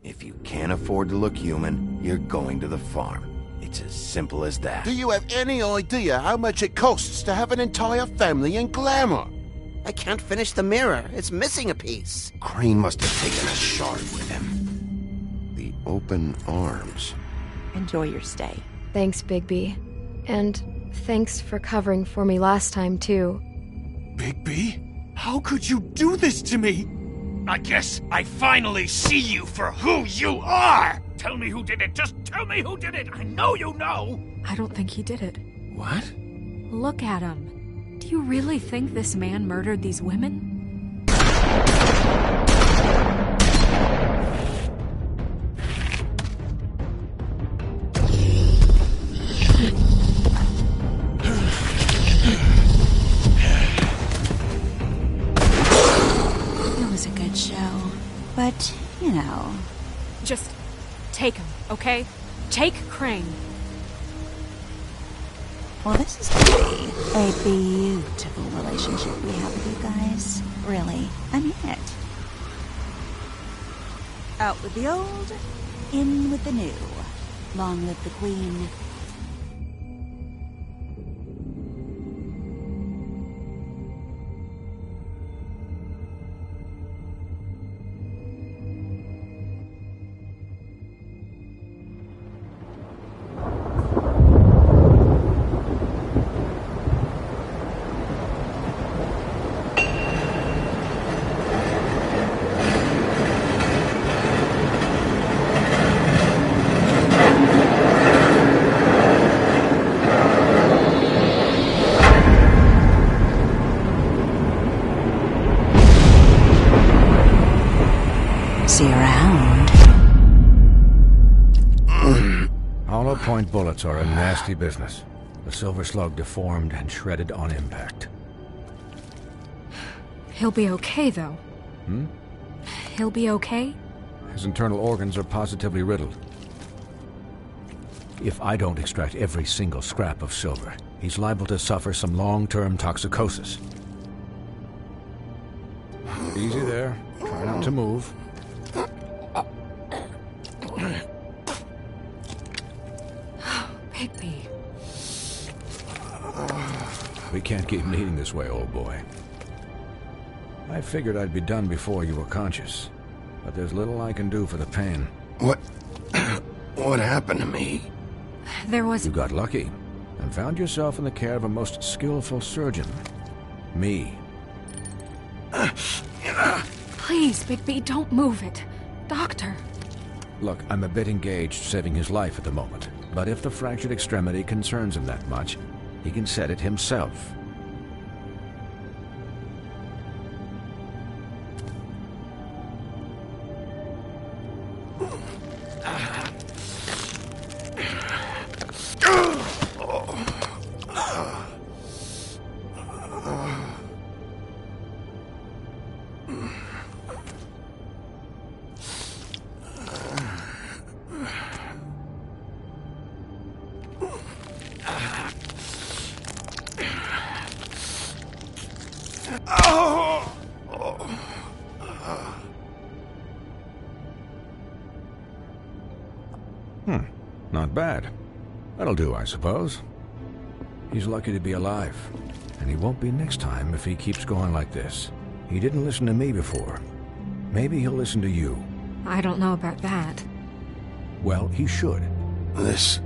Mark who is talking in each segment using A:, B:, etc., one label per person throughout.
A: If you can't afford to look human, you're going to the farm. It's as simple as that.
B: Do you have any idea how much it costs to have an entire family in Glamour?
C: I can't finish the mirror. It's missing a piece.
A: Crane must have taken a shard with him.
B: The open arms.
D: Enjoy your stay.
E: Thanks, Bigby. And thanks for covering for me last time, too.
F: Bigby? How could you do this to me? I guess I finally see you for who you are! Tell me who did it! Just tell me who did it! I know you know!
G: I don't think he did it.
F: What?
G: Look at him. Do you really think this man murdered these women?
D: It was a good show. But, you know...
G: Just take him, okay? Take Crane.
D: Well, this is gonna be a beautiful relationship we have with you guys. Really, I mean it. Out with the old, in with the new. Long live the Queen. See you around.
H: Hollow point bullets are a nasty business. The silver slug deformed and shredded on impact.
G: He'll be okay, though. He'll be okay?
H: His internal organs are positively riddled. If I don't extract every single scrap of silver, he's liable to suffer some long-term toxicosis. Easy there. Try not to move.
G: Bigby.
H: We can't keep bleeding this way, old boy. I figured I'd be done before you were conscious, but there's little I can do for the pain.
A: What happened to me?
G: There was...
H: You got lucky and found yourself in the care of a most skillful surgeon. Me.
G: Please, Bigby, don't move it. Doctor.
H: Look, I'm a bit engaged saving his life at the moment, but if the fractured extremity concerns him that much, he can set it himself. Not bad. That'll do, I suppose. He's lucky to be alive, and he won't be next time if he keeps going like this. He didn't listen to me before. Maybe he'll listen to you.
G: I don't know about that.
H: Well, he should.
A: This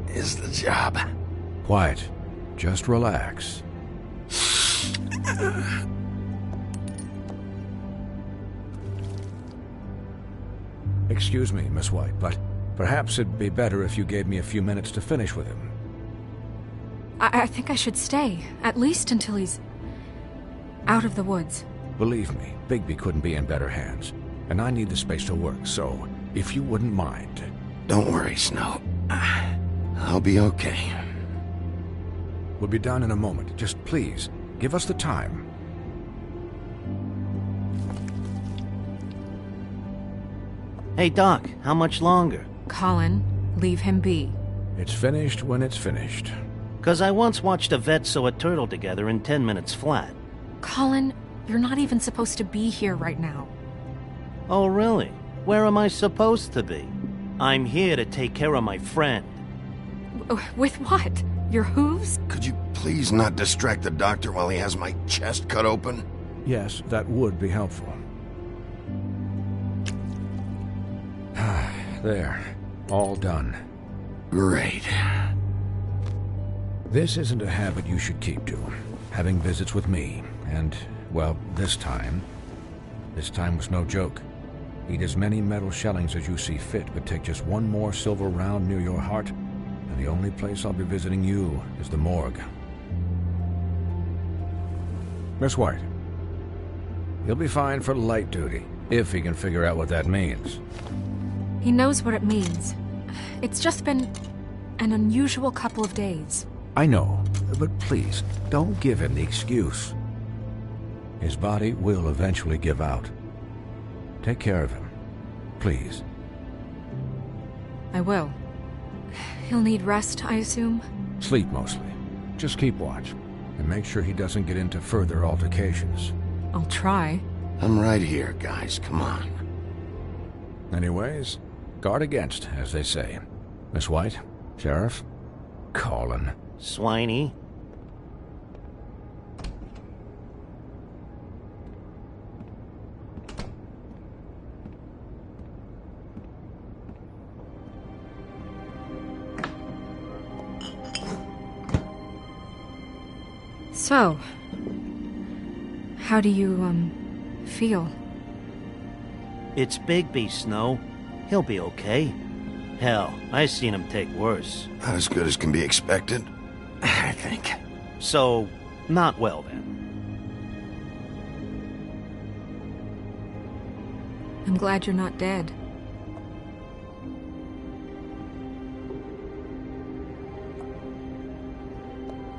A: is the job.
H: Quiet. Just relax. Excuse me, Miss White, but perhaps it'd be better if you gave me a few minutes to finish with him.
G: I think I should stay, at least until he's out of the woods.
H: Believe me, Bigby couldn't be in better hands, and I need the space to work, so if you wouldn't mind.
A: Don't worry, Snow. I'll be okay.
H: We'll be done in a moment. Just please, give us the time.
C: Hey, Doc, how much longer?
G: Colin, leave him be.
H: It's finished when it's finished.
C: 'Cause I once watched a vet sew a turtle together in 10 minutes flat.
G: Colin, you're not even supposed to be here right now.
C: Oh, really? Where am I supposed to be? I'm here to take care of my friend.
G: With what? Your hooves?
A: Could you please not distract the doctor while he has my chest cut open?
H: Yes, that would be helpful. There. All done.
A: Great.
H: This isn't a habit you should keep to. Having visits with me. And, well, this time was no joke. Eat as many metal shellings as you see fit, but take just one more silver round near your heart, and the only place I'll be visiting you is the morgue. Miss White, he'll be fine for light duty, if he can figure out what that means.
G: He knows what it means. It's just been an unusual couple of days.
H: I know, but please, don't give him the excuse. His body will eventually give out. Take care of him, please.
G: I will. He'll need rest, I assume?
H: Sleep mostly. Just keep watch, and make sure he doesn't get into further altercations.
G: I'll try.
A: I'm right here, guys. Come on.
H: Anyways, guard against, as they say. Miss White, Sheriff, Colin.
C: Swiney.
G: So, how do you, feel?
C: It's Bigby, Snow. He'll be okay. Hell, I seen him take worse.
A: Not as good as can be expected, I think.
C: So, not well then.
G: I'm glad you're not dead.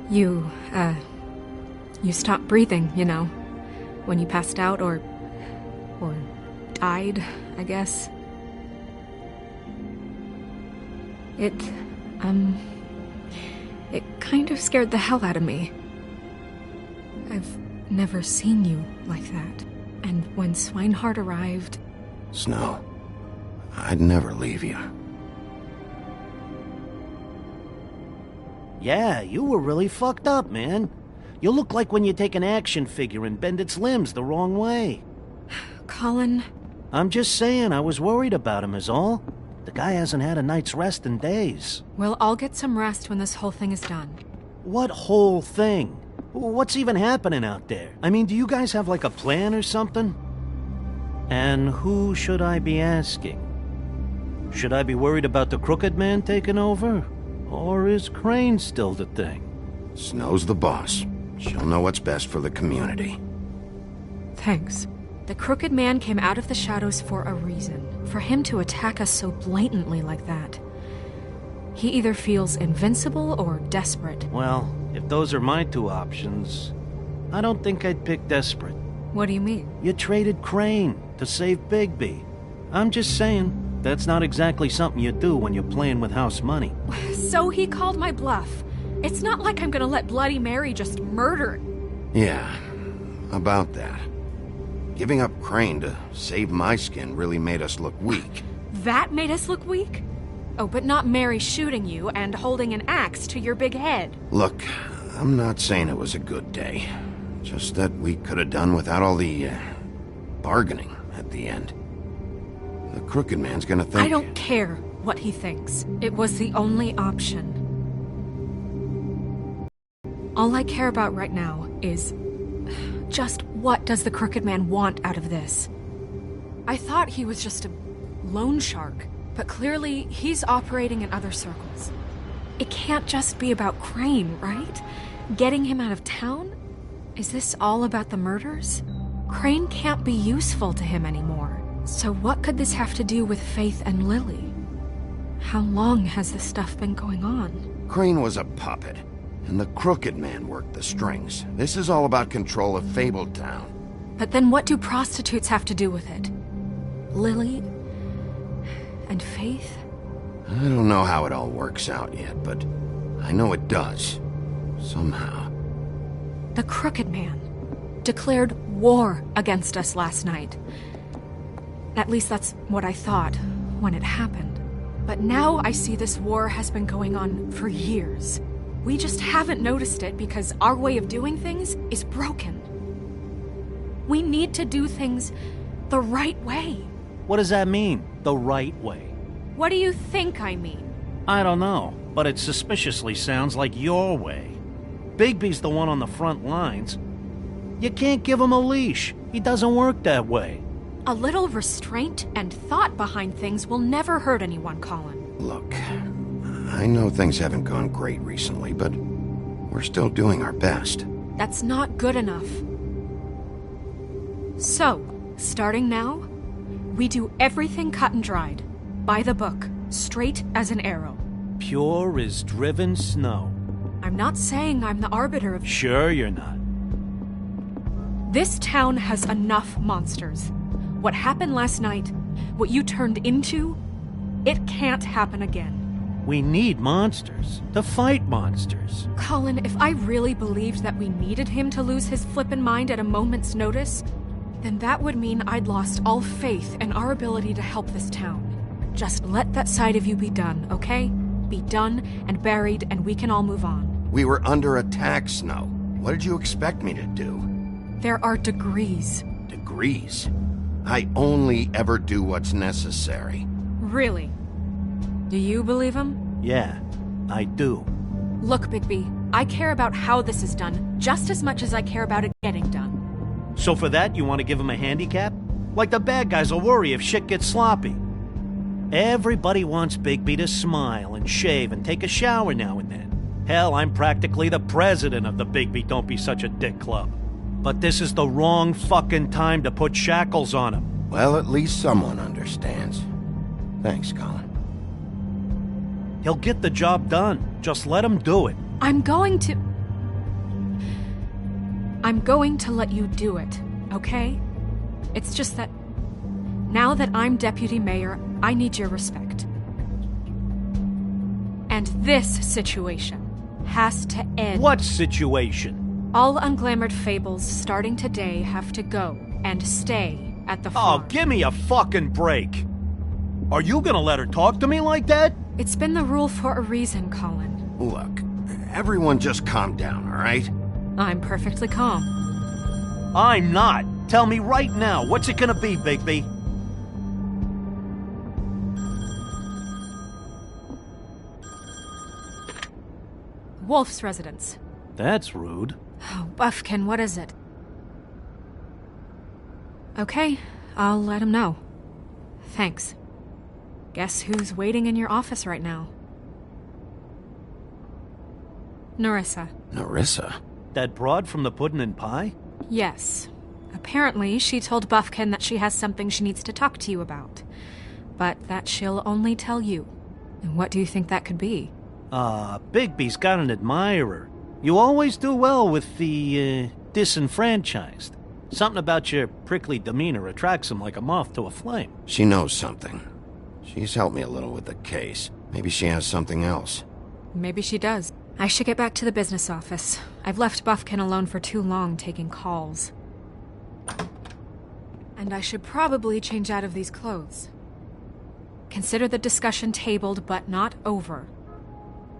G: You stopped breathing, you know, when you passed out or died, I guess. It kind of scared the hell out of me. I've never seen you like that. And when Swinehart arrived...
A: Snow, I'd never leave you.
C: Yeah, you were really fucked up, man. You look like when you take an action figure and bend its limbs the wrong way.
G: Colin...
C: I'm just saying, I was worried about him is all. The guy hasn't had a night's rest in days.
G: Well, I'll get some rest when this whole thing is done.
C: What whole thing? What's even happening out there? I mean, do you guys have like a plan or something? And who should I be asking? Should I be worried about the Crooked Man taking over? Or is Crane still the thing?
A: Snow's the boss. She'll know what's best for the community.
G: Thanks. The Crooked Man came out of the shadows for a reason. For him to attack us so blatantly like that. He either feels invincible or desperate.
C: Well, if those are my two options, I don't think I'd pick desperate.
G: What do you mean?
C: You traded Crane to save Bigby. I'm just saying, that's not exactly something you do when you're playing with house money.
G: So he called my bluff. It's not like I'm gonna let Bloody Mary just murder...
A: Yeah, about that. Giving up Crane to save my skin really made us look weak.
G: That made us look weak? Oh, but not Mary shooting you and holding an axe to your big head.
A: Look, I'm not saying it was a good day. Just that we could have done without all the, bargaining at the end. The Crooked Man's gonna think...
G: I don't care what he thinks. It was the only option. All I care about right now is... just what does the Crooked Man want out of this? I thought he was just a loan shark, but clearly he's operating in other circles. It can't just be about Crane, right? Getting him out of town? Is this all about the murders? Crane can't be useful to him anymore. So what could this have to do with Faith and Lily? How long has this stuff been going on?
A: Crane was a puppet, and the Crooked Man worked the strings. This is all about control of Fabletown.
G: But then what do prostitutes have to do with it? Lily? And Faith?
A: I don't know how it all works out yet, but I know it does. Somehow.
G: The Crooked Man declared war against us last night. At least that's what I thought when it happened. But now I see this war has been going on for years. We just haven't noticed it because our way of doing things is broken. We need to do things the right way.
C: What does that mean, the right way?
G: What do you think I mean?
C: I don't know, but it suspiciously sounds like your way. Bigby's the one on the front lines. You can't give him a leash. He doesn't work that way.
G: A little restraint and thought behind things will never hurt anyone, Colin.
A: Look, I know things haven't gone great recently, but we're still doing our best.
G: That's not good enough. So, starting now, we do everything cut and dried, by the book, straight as an arrow.
C: Pure as driven snow.
G: I'm not saying I'm the arbiter of...
C: Sure you're not.
G: This town has enough monsters. What happened last night, what you turned into, it can't happen again.
C: We need monsters to fight monsters.
G: Colin, if I really believed that we needed him to lose his flippin' mind at a moment's notice, then that would mean I'd lost all faith in our ability to help this town. Just let that side of you be done, okay? Be done and buried, and we can all move on.
A: We were under attack, Snow. What did you expect me to do?
G: There are degrees.
A: Degrees? I only ever do what's necessary.
G: Really? Do you believe him?
C: Yeah, I do.
G: Look, Bigby, I care about how this is done just as much as I care about it getting done.
C: So for that, you want to give him a handicap? Like the bad guys will worry if shit gets sloppy. Everybody wants Bigby to smile and shave and take a shower now and then. Hell, I'm practically the president of the Bigby Don't Be Such a Dick Club. But this is the wrong fucking time to put shackles on him.
A: Well, at least someone understands. Thanks, Colin.
C: He'll get the job done. Just let him do it.
G: I'm going to let you do it, okay? It's just that now that I'm deputy mayor, I need your respect. And this situation has to end.
C: What situation?
G: All unglamored fables starting today have to go and stay at the farm.
C: Oh, give me a fucking break. Are you gonna let her talk to me like that?
G: It's been the rule for a reason, Colin.
A: Look, everyone just calm down, all right?
G: I'm perfectly calm.
C: I'm not. Tell me right now, what's it gonna be, Bigby?
G: Wolf's residence.
C: That's rude.
G: Oh, Buffkin, what is it? Okay, I'll let him know. Thanks. Guess who's waiting in your office right now? Nerissa.
A: Nerissa?
C: That broad from the Puddin' and Pie?
G: Yes. Apparently, she told Buffkin that she has something she needs to talk to you about. But that she'll only tell you. And what do you think that could be?
C: Bigby's got an admirer. You always do well with the, disenfranchised. Something about your prickly demeanor attracts him like a moth to a flame.
A: She knows something. She's helped me a little with the case. Maybe she has something else.
G: Maybe she does. I should get back to the business office. I've left Buffkin alone for too long taking calls. And I should probably change out of these clothes. Consider the discussion tabled, but not over.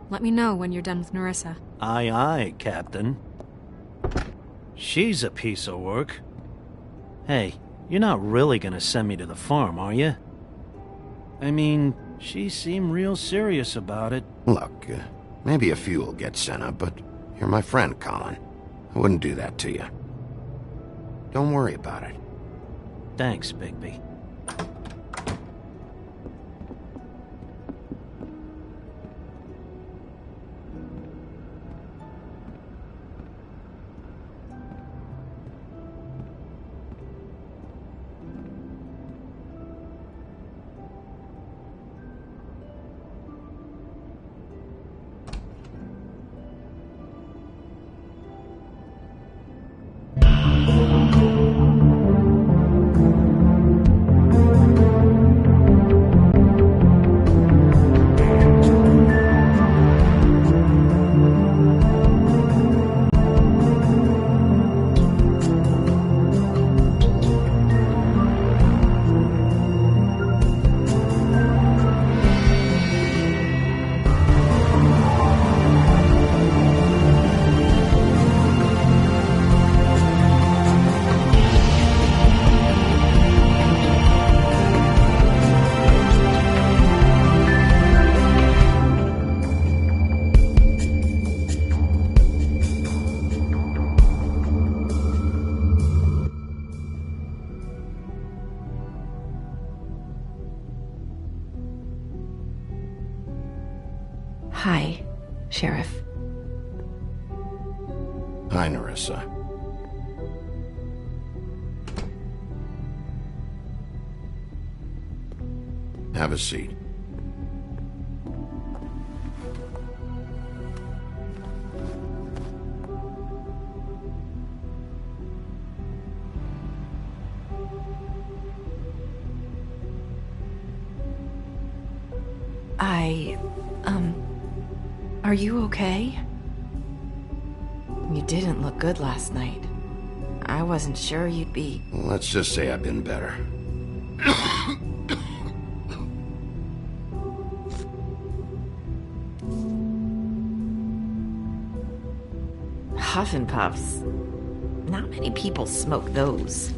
G: Let me know when you're done with Nerissa.
C: Aye, aye, Captain. She's a piece of work. Hey, you're not really gonna send me to the farm, are you? I mean, she seemed real serious about it.
A: Look, maybe a few will get sent up, but you're my friend, Colin. I wouldn't do that to you. Don't worry about it.
C: Thanks, Bigby.
I: Hi, Sheriff.
A: Hi, Nerissa. Have a seat.
I: Are you okay? You didn't look good last night. I wasn't sure you'd be...
A: Let's just say I've been better.
I: Huff and Puffs. Not many people smoke those.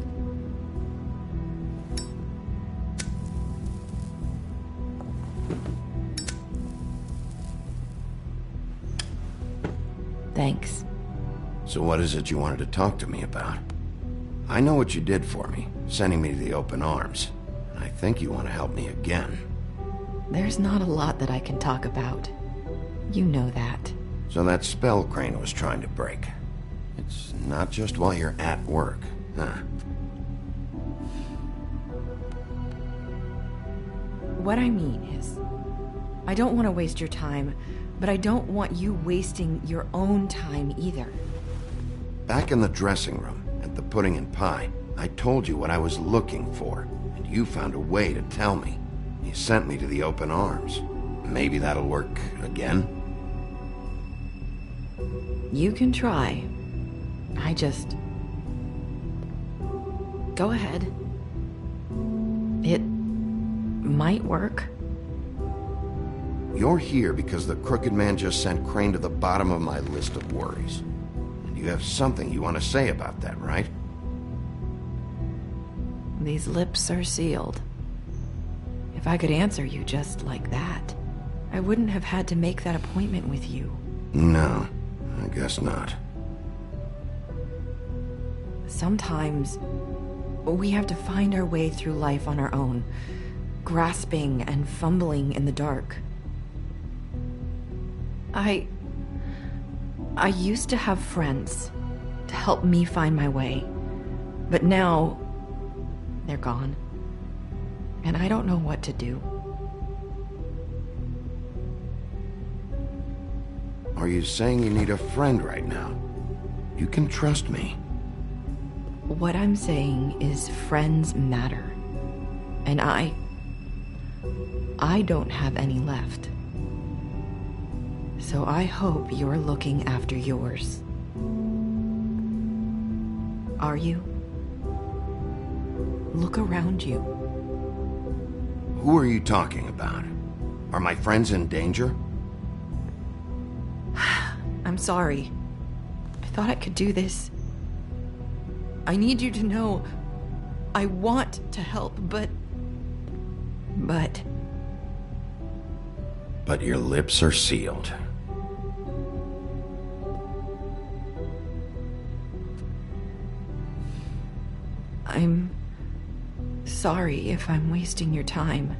I: Thanks.
A: So what is it you wanted to talk to me about? I know what you did for me, sending me to the open arms. And I think you want to help me again.
I: There's not a lot that I can talk about. You know that.
A: So that spell Crane was trying to break. It's not just while you're at work, huh?
I: What I mean is, I don't want to waste your time, but I don't want you wasting your own time either.
A: Back in the dressing room, at the pudding and pie, I told you what I was looking for, and you found a way to tell me. You sent me to the open arms. Maybe that'll work again?
I: You can try. I just... Go ahead. It might work.
A: You're here because the Crooked Man just sent Crane to the bottom of my list of worries. And you have something you want to say about that, right?
I: These lips are sealed. If I could answer you just like that, I wouldn't have had to make that appointment with you.
A: No, I guess not.
I: Sometimes we have to find our way through life on our own, grasping and fumbling in the dark. I used to have friends to help me find my way, but now they're gone, and I don't know what to do.
A: Are you saying you need a friend right now? You can trust me.
I: What I'm saying is friends matter, and I don't have any left. So I hope you're looking after yours. Are you? Look around you.
A: Who are you talking about? Are my friends in danger?
I: I'm sorry. I thought I could do this. I need you to know I want to help, but...
A: But your lips are sealed.
I: I'm sorry if I'm wasting your time.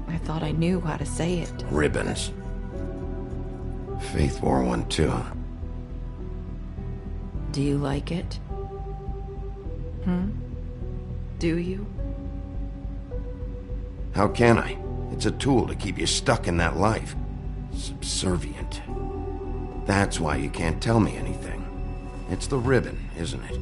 I: I thought I knew how to say it.
A: Ribbons. Faith 412.
I: Do you like it? Do you?
A: How can I? It's a tool to keep you stuck in that life. Subservient. That's why you can't tell me anything. It's the ribbon, isn't it?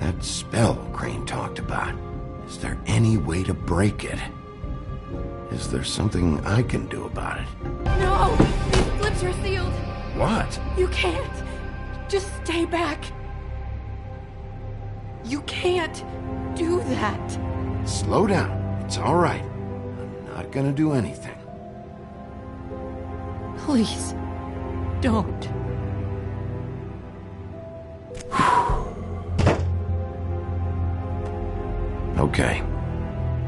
A: That spell Crane talked about. Is there any way to break it? Is there something I can do about it?
G: No! These lips are sealed!
A: What?
G: You can't! Just stay back! You can't do that!
A: Slow down. It's all right. I'm not gonna do anything.
G: Please, don't.
A: Okay.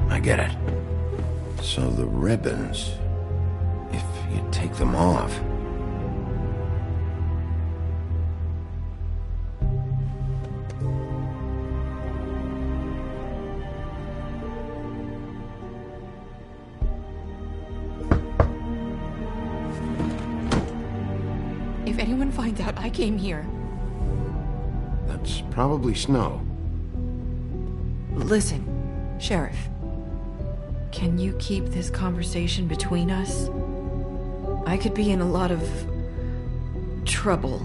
A: I get it. So the ribbons... if you take them off...
I: If anyone finds out I came here...
A: That's probably Snow.
I: Listen, Sheriff. Can you keep this conversation between us? I could be in a lot of... trouble.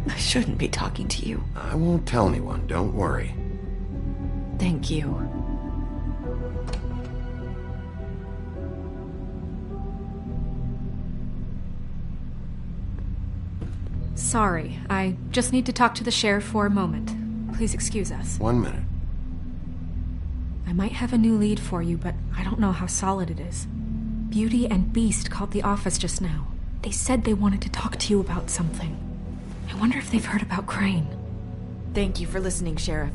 I: I shouldn't be talking to you.
A: I won't tell anyone, don't worry.
I: Thank you.
G: Sorry, I just need to talk to the sheriff for a moment. Please excuse us.
A: 1 minute.
G: I might have a new lead for you, but I don't know how solid it is. Beauty and Beast called the office just now. They said they wanted to talk to you about something. I wonder if they've heard about Crane.
I: Thank you for listening, Sheriff.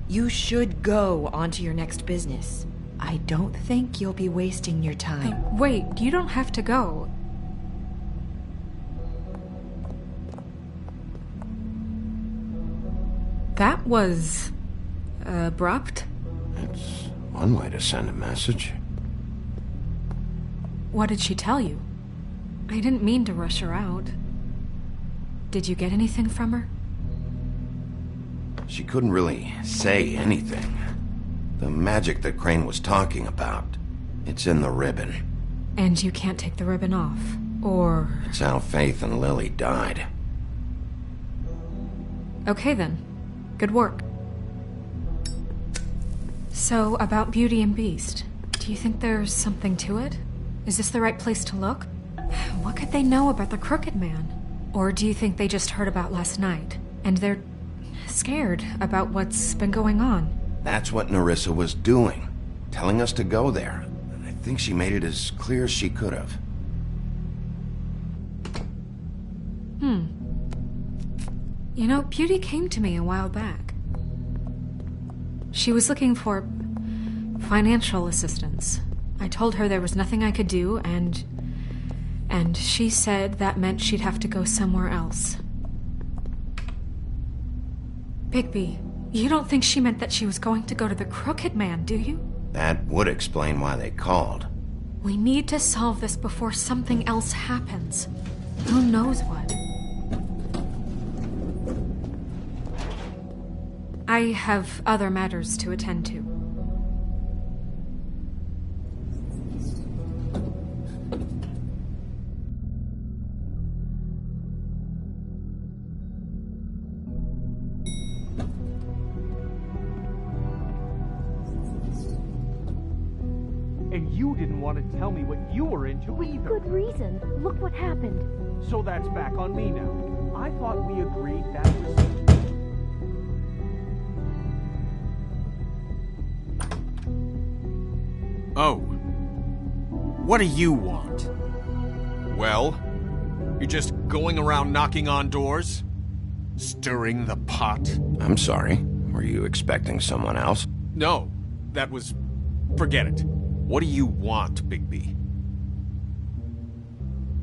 I: You should go on to your next business. I don't think you'll be wasting your time.
G: Wait, you don't have to go. That was... abrupt?
A: It's one way to send a message.
G: What did she tell you? I didn't mean to rush her out. Did you get anything from her?
A: She couldn't really say anything. The magic that Crane was talking about, it's in the ribbon.
G: And you can't take the ribbon off, or...
A: It's how Faith and Lily died.
G: Okay then. Good work. So, about Beauty and Beast, do you think there's something to it? Is this the right place to look? What could they know about the Crooked Man? Or do you think they just heard about last night, and they're scared about what's been going on?
A: That's what Nerissa was doing, telling us to go there. I think she made it as clear as she could have.
G: You know, Beauty came to me a while back. She was looking for financial assistance. I told her there was nothing I could do, and she said that meant she'd have to go somewhere else. Bigby, you don't think she meant that she was going to go to the Crooked Man, do you?
A: That would explain why they called.
G: We need to solve this before something else happens. Who knows what? I have other matters to attend to.
J: And you didn't want to tell me what you were into either.
K: Good reason. Look what happened.
J: So that's back on me now. I thought we agreed that was...
F: Oh. What do you want? Well? You're just going around knocking on doors? Stirring the pot?
A: I'm sorry. Were you expecting someone else?
F: No. That was... forget it. What do you want, Bigby?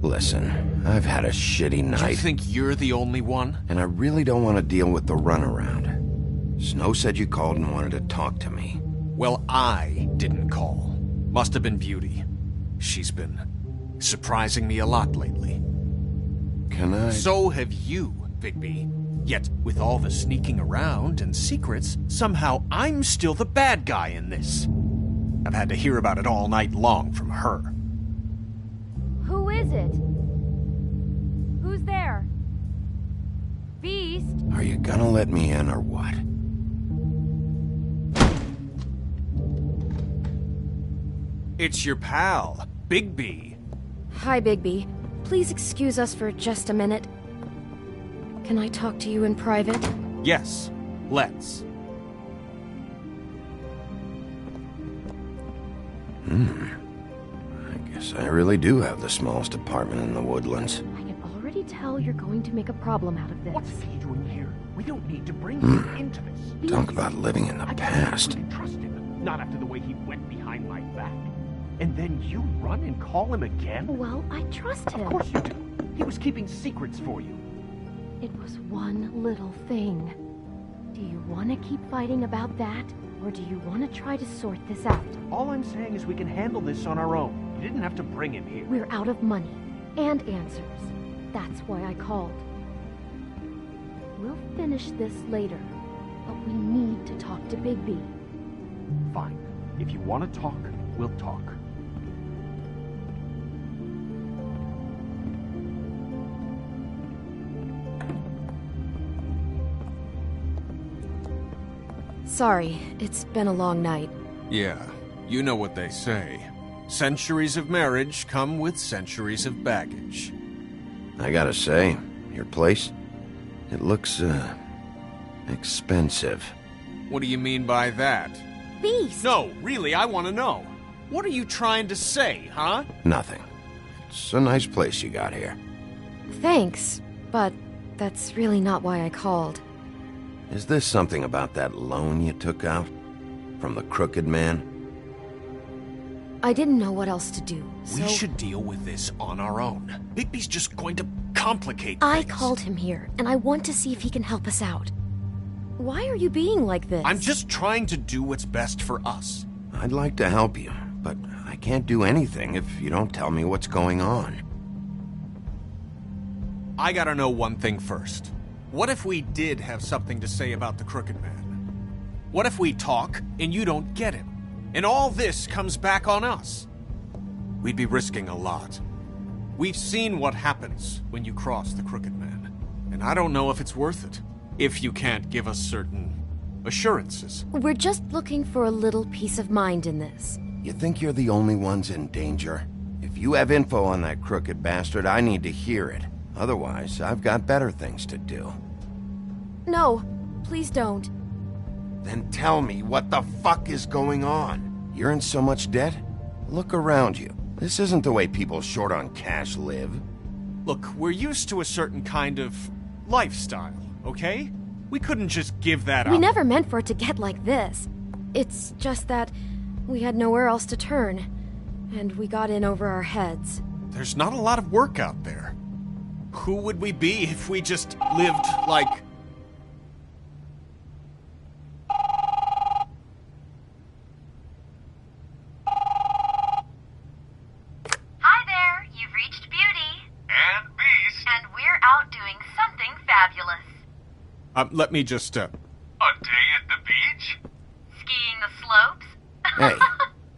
A: Listen, I've had a shitty night.
F: You think you're the only one?
A: And I really don't want to deal with the runaround. Snow said you called and wanted to talk to me.
F: Well, I didn't call. Must have been Beauty. She's been surprising me a lot lately.
A: Can I...
F: So have you, Bigby. Yet, with all the sneaking around and secrets, somehow I'm still the bad guy in this. I've had to hear about it all night long from her.
K: Who is it? Who's there? Beast?
A: Are you gonna let me in or what?
F: It's your pal, Bigby.
E: Hi, Bigby. Please excuse us for just a minute. Can I talk to you in private?
F: Yes, let's.
A: I guess I really do have the smallest apartment in the Woodlands.
K: I can already tell you're going to make a problem out of this.
J: What's he doing here? We don't need to bring him into this.
A: Talk about living in the past.
J: I couldn't trust him. Not after the way he went behind my back. And then you run and call him again?
K: Well, I trust him.
J: Of course you do. He was keeping secrets for you.
K: It was one little thing. Do you want to keep fighting about that? Or do you want to try to sort this out?
J: All I'm saying is we can handle this on our own. You didn't have to bring him here.
K: We're out of money and answers. That's why I called. We'll finish this later, but we need to talk to Bigby.
J: Fine. If you want to talk, we'll talk.
E: Sorry, it's been a long night.
F: Yeah, you know what they say. Centuries of marriage come with centuries of baggage.
A: I gotta say, your place, it looks, expensive.
F: What do you mean by that?
K: Beast!
F: No, really, I want to know. What are you trying to say, huh?
A: Nothing. It's a nice place you got here.
E: Thanks, but that's really not why I called.
A: Is this something about that loan you took out? From the crooked man?
E: I didn't know what else to do, so...
F: We should deal with this on our own. Bigby's just going to complicate things.
E: I called him here, and I want to see if he can help us out. Why are you being like this?
F: I'm just trying to do what's best for us.
A: I'd like to help you, but I can't do anything if you don't tell me what's going on.
F: I gotta know one thing first. What if we did have something to say about the Crooked Man? What if we talk and you don't get him? And all this comes back on us? We'd be risking a lot. We've seen what happens when you cross the Crooked Man, and I don't know if it's worth it, if you can't give us certain assurances.
E: We're just looking for a little peace of mind in this.
A: You think you're the only ones in danger? If you have info on that crooked bastard, I need to hear it. Otherwise, I've got better things to do.
E: No, please don't.
A: Then tell me what the fuck is going on? You're in so much debt? Look around you. This isn't the way people short on cash live.
F: Look, we're used to a certain kind of lifestyle, okay? We couldn't just give that up.
E: We never meant for it to get like this. It's just that we had nowhere else to turn, and we got in over our heads.
F: There's not a lot of work out there. Who would we be if we just lived like...
L: Hi there, you've reached Beauty. And Beast. And we're out doing something fabulous.
F: Let me just,
L: A day at the beach? Skiing the slopes?
A: Hey,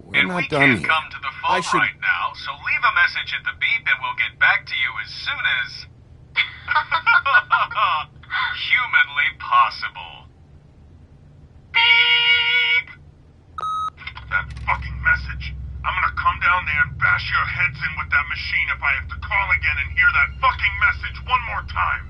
A: we're not done yet.
L: Come to the phone right now, so leave a message at the beep and we'll get back to you as soon as... humanly possible. Beep! That fucking message. I'm gonna come down there and bash your heads in with that machine if I have to call again and hear that fucking message one more time.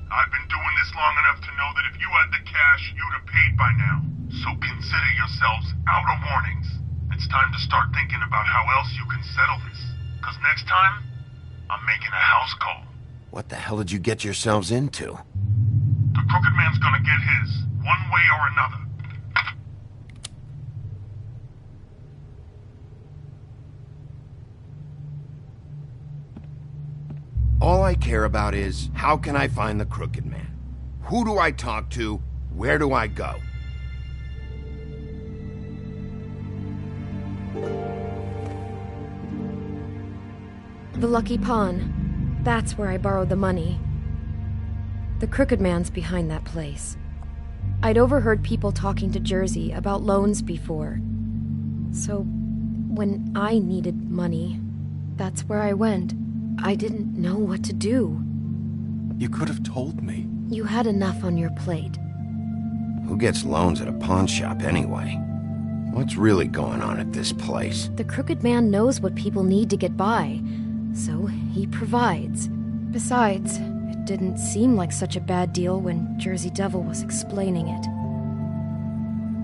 L: I've been doing this long enough to know that if you had the cash, you'd have paid by now. So consider yourselves out of warnings. It's time to start thinking about how else you can settle this. Cause next time, I'm making a house call.
A: What the hell did you get yourselves into?
L: The Crooked Man's gonna get his, one way or another.
A: All I care about is, how can I find the Crooked Man? Who do I talk to? Where do I go?
E: The Lucky Pawn. That's where I borrowed the money. The Crooked Man's behind that place. I'd overheard people talking to Jersey about loans before. So, when I needed money, that's where I went. I didn't know what to do.
F: You could have told me.
E: You had enough on your plate.
A: Who gets loans at a pawn shop anyway? What's really going on at this place?
E: The Crooked Man knows what people need to get by, so he provides. Besides, it didn't seem like such a bad deal when Jersey Devil was explaining it.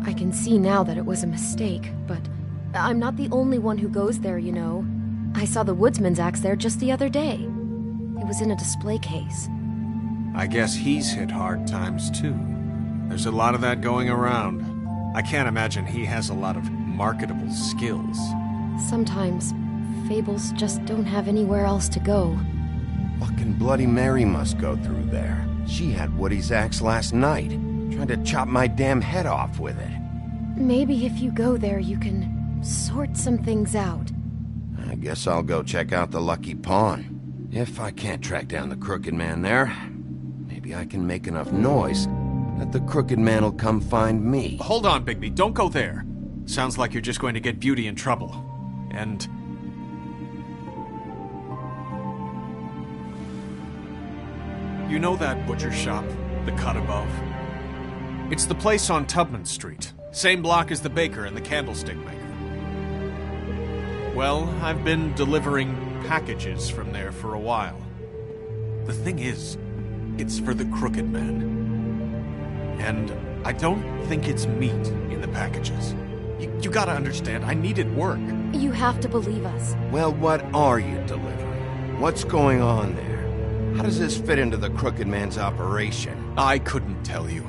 E: I can see now that it was a mistake, but I'm not the only one who goes there, you know. I saw the woodsman's axe there just the other day. It was in a display case.
F: I guess he's hit hard times too. There's a lot of that going around. I can't imagine he has a lot of marketable skills.
E: Sometimes, fables just don't have anywhere else to go.
A: Fucking Bloody Mary must go through there. She had Woody's axe last night, trying to chop my damn head off with it.
E: Maybe if you go there, you can sort some things out.
A: I guess I'll go check out the Lucky Pawn. If I can't track down the Crooked Man there, maybe I can make enough noise that the Crooked Man will come find me.
F: Hold on, Bigby. Don't go there. Sounds like you're just going to get Beauty in trouble. And... you know that butcher shop, the cut above? It's the place on Tubman Street. Same block as the baker and the candlestick maker. Well, I've been delivering packages from there for a while. The thing is, it's for the Crooked Man. And I don't think it's meat in the packages. You gotta understand, I needed work.
E: You have to believe us.
A: Well, what are you delivering? What's going on there? How does this fit into the Crooked Man's operation?
F: I couldn't tell you,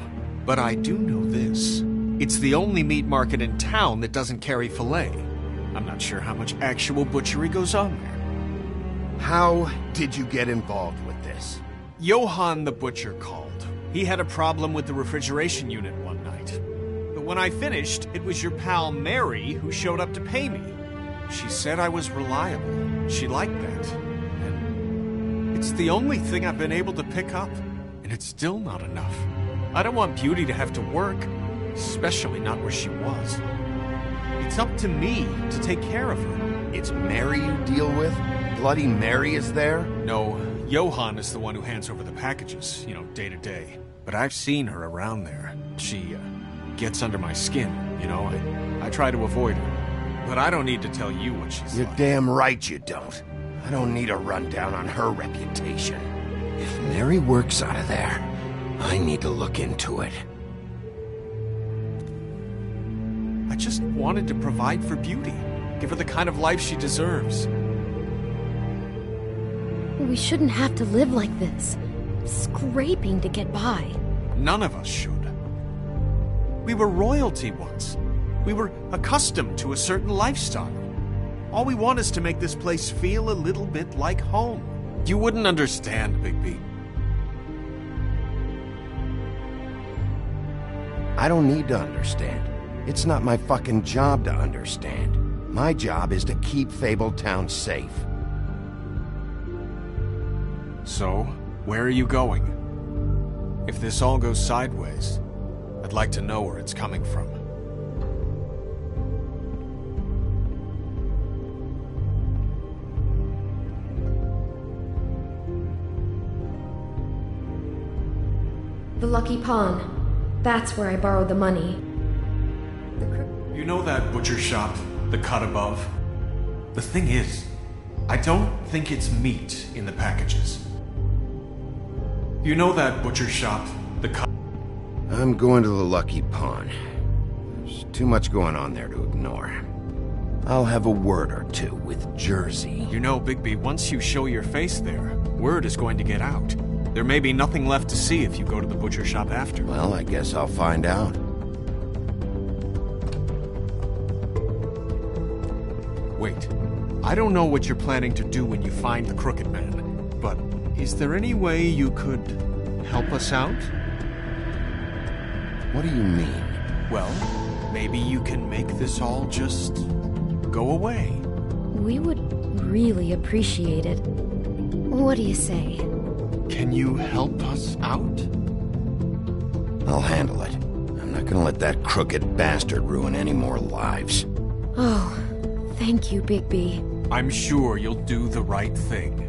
F: but I do know this. It's the only meat market in town that doesn't carry filet. I'm not sure how much actual butchery goes on there.
A: How did you get involved with this?
F: Johann the butcher called. He had a problem with the refrigeration unit one night. But when I finished, it was your pal Mary who showed up to pay me. She said I was reliable. She liked that. And it's the only thing I've been able to pick up. And it's still not enough. I don't want Beauty to have to work, especially not where she was. It's up to me to take care of her.
A: It's Mary you deal with? Bloody Mary is there?
F: No, Johann is the one who hands over the packages, day to day. But I've seen her around there. She, gets under my skin, I try to avoid her. But I don't need to tell you what she's
A: You're
F: like.
A: damn right you don't. I don't need a rundown on her reputation. If Mary works out of there, I need to look into it.
F: I just wanted to provide for Beauty. Give her the kind of life she deserves.
E: We shouldn't have to live like this, scraping to get by.
F: None of us should. We were royalty once. We were accustomed to a certain lifestyle. All we want is to make this place feel a little bit like home. You wouldn't understand, Bigby.
A: I don't need to understand. It's not my fucking job to understand. My job is to keep Fabletown safe.
F: So, where are you going? If this all goes sideways, I'd like to know where it's coming from.
E: The Lucky Pawn. That's where I borrowed the money.
F: You know that butcher shop, the cut above? The thing is, I don't think it's meat in the packages. You know that butcher shop, the cut...
A: I'm going to the Lucky Pawn. There's too much going on there to ignore. I'll have a word or two with Jersey.
F: You know, Bigby, once you show your face there, word is going to get out. There may be nothing left to see if you go to the butcher shop after.
A: Well, I guess I'll find out.
F: Wait, I don't know what you're planning to do when you find the Crooked Man, but is there any way you could help us out?
A: What do you mean?
F: Well, maybe you can make this all just go away.
E: We would really appreciate it. What do you say?
F: Can you help us out?
A: I'll handle it. I'm not gonna let that crooked bastard ruin any more lives.
E: Oh, thank you, Bigby.
F: I'm sure you'll do the right thing.